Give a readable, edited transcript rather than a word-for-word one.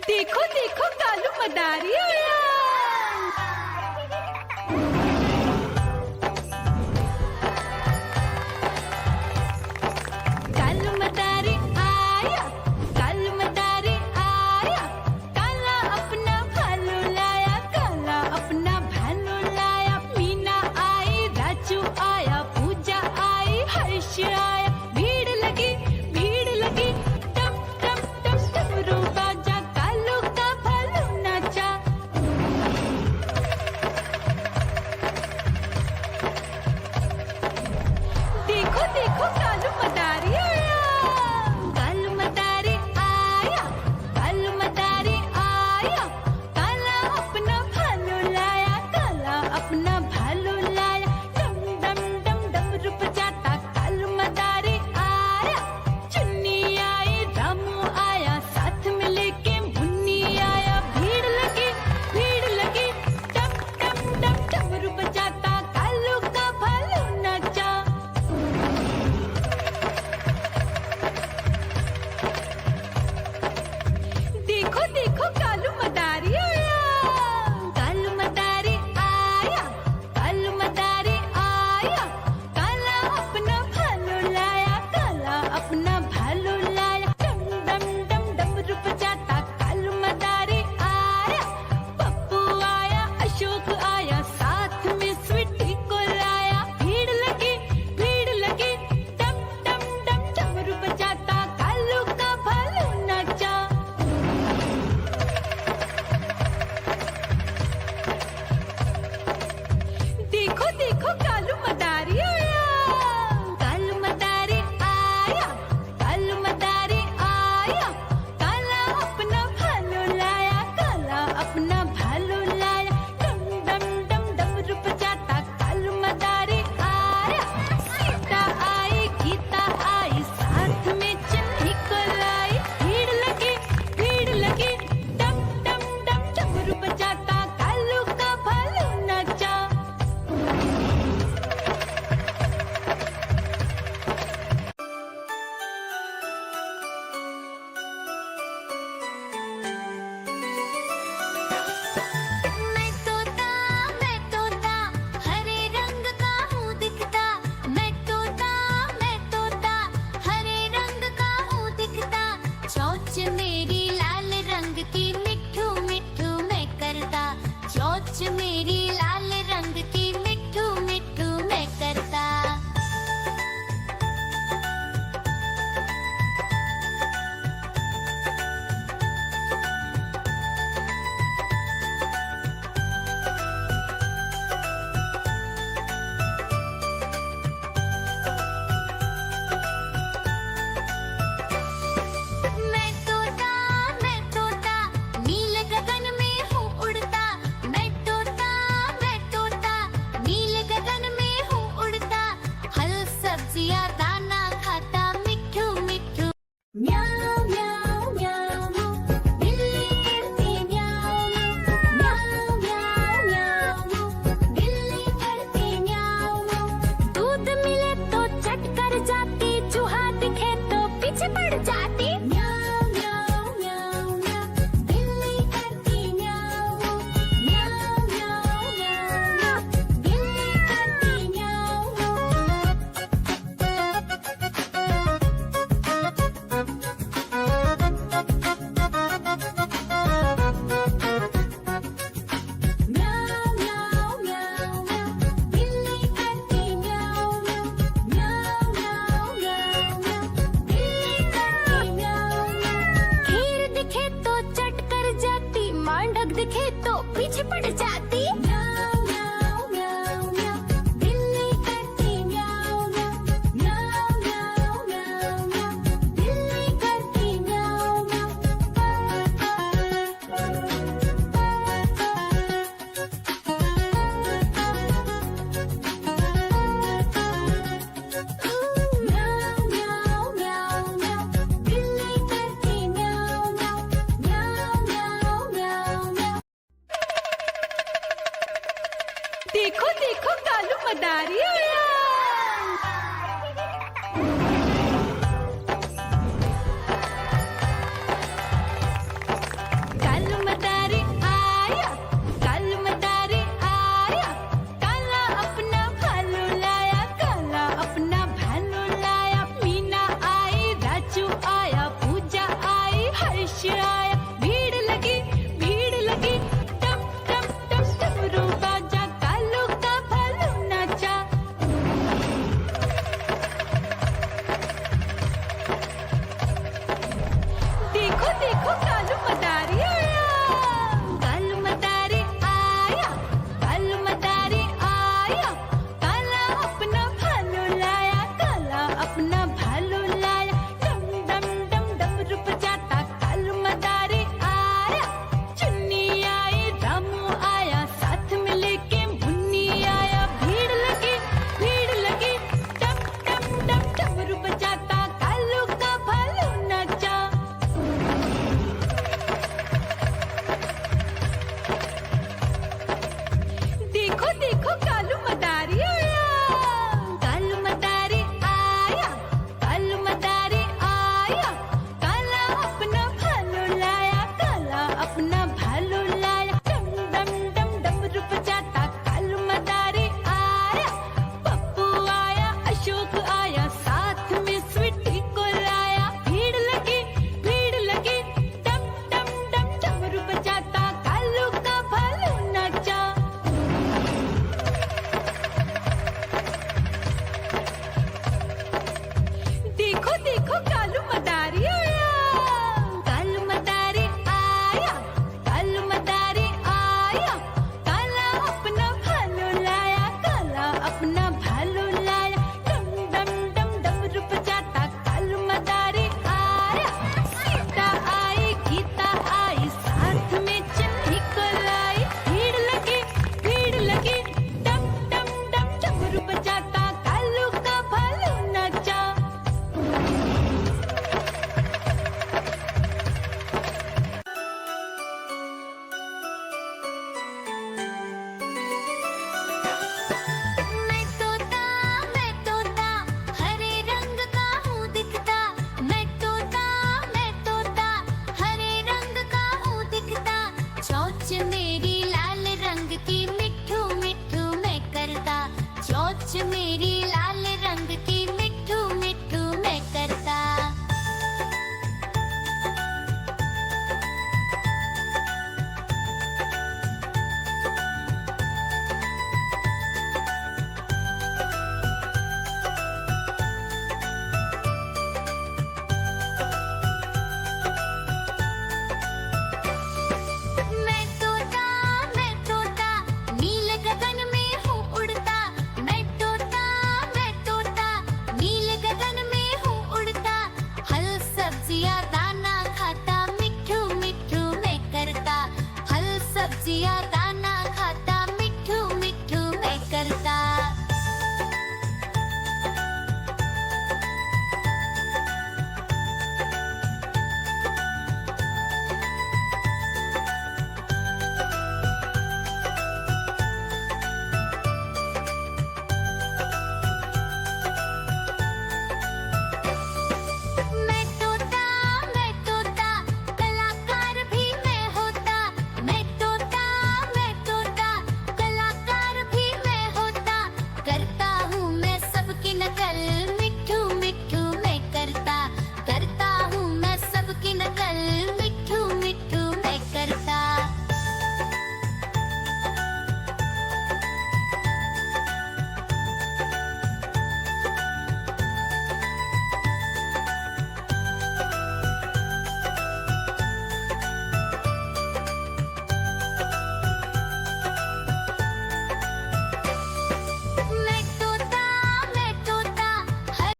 देखो देखो कालू मदारी आया। कालू मदारी आया, कालू मदारी आया, काला अपना भालू लाया, काला अपना भालू लाया। मीना आई, राजू आया, पूजा आई, हर्ष आया। भीड़ लगी टम टम टम डमरू बाजा, कालू का भालू नाचा। देखो देखो कालू मदारी आया, कालू मदारी आया, कालू मदारी आया, काला अपना भालू लाया, काला अपना भालू लाया। डम डम डम डमरू बजाता कालू मदारी आया। चुन्नी आई, रामू आया, साथ में लेके मुन्नी आया। भीड़ लगी टम टम टम डमरू बजाता कालू का भालू नाचा। देखो देखो कालू मदारी आया, कालू मदारी आया, कालू मदारी आया, काला अपना भालू लाया, काला अपना भालू लाया। डम डम डम डमरू बजाता कालू मदारी आया। पप्पू आया, अशोक आया, साथ में स्वीटी को लाया। भीड़ लगी टम टम टम डमरू बजाता कालू का भालू नाचा। देखो देखो कालू मदारी आया, कालू मदारी आया, कालू मदारी आया, काला अपना भालू लाया, काला अपना भालू लाया। डम डम डम डमरू बजाता कालू मदारी आया। सीता आई, गीता आई, साथ में चन्नी को लाई। भीड़ लगी डम डम डम डमरू बजाता कालू का भालू नाचा। मैं तोता हरे रंग का हूँ दिखता। मैं तोता हरे रंग का हूँ दिखता। चोंच मेरी लाल रंग की मिठू मिठू मैं करता। चोंच मेरी लाल रंग की मिठू मिठू मैं करता। मैं तोता नीले गगन में हूँ उड़ता। मैं तोता नीले गगन में हूँ उड़ता। फल सब्जियाँ दाना खाता मिठू मिठू। म्याऊं म्याऊं म्याऊं, बिल्ली करती म्याऊं म्याऊं म्याऊं म्याऊं, बिल्ली करती म्याऊं। दूध मिले तो चट कर जाती, चूहा दिखे तो पीछे पड़ जाती। म्याऊं म्याऊं म्याऊं म्याऊं, बिल्ली करती म्याऊं म्याऊं म्याऊं म्याऊं, बिल्ली करती म्याऊं म्याऊं म्याऊं म्याऊं, बिल्ली करती म्याऊं म्याऊं म्याऊं म्याऊं म्याऊं म्याऊं, बिल्ली करती म्याऊं म्याऊं। खीर दिखे तो चट कर जाती, मांडक दिखे तो पीछे पड़ जाती। म्याऊं म्याऊं म्याऊं म्याऊं, बिल्ली करती म्याऊं म्याऊं म्याऊं म्याऊं म्याऊं म्याऊं, बिल्ली करती म्याऊं म्याऊं म्याऊं म्याऊं म्याऊं, बिल्ली करती म्याऊं म्याऊं म्याऊं म्याऊं म्याऊं म्याऊं। देखो देखो कालू मदारी आया। देखो कालू मदारी आई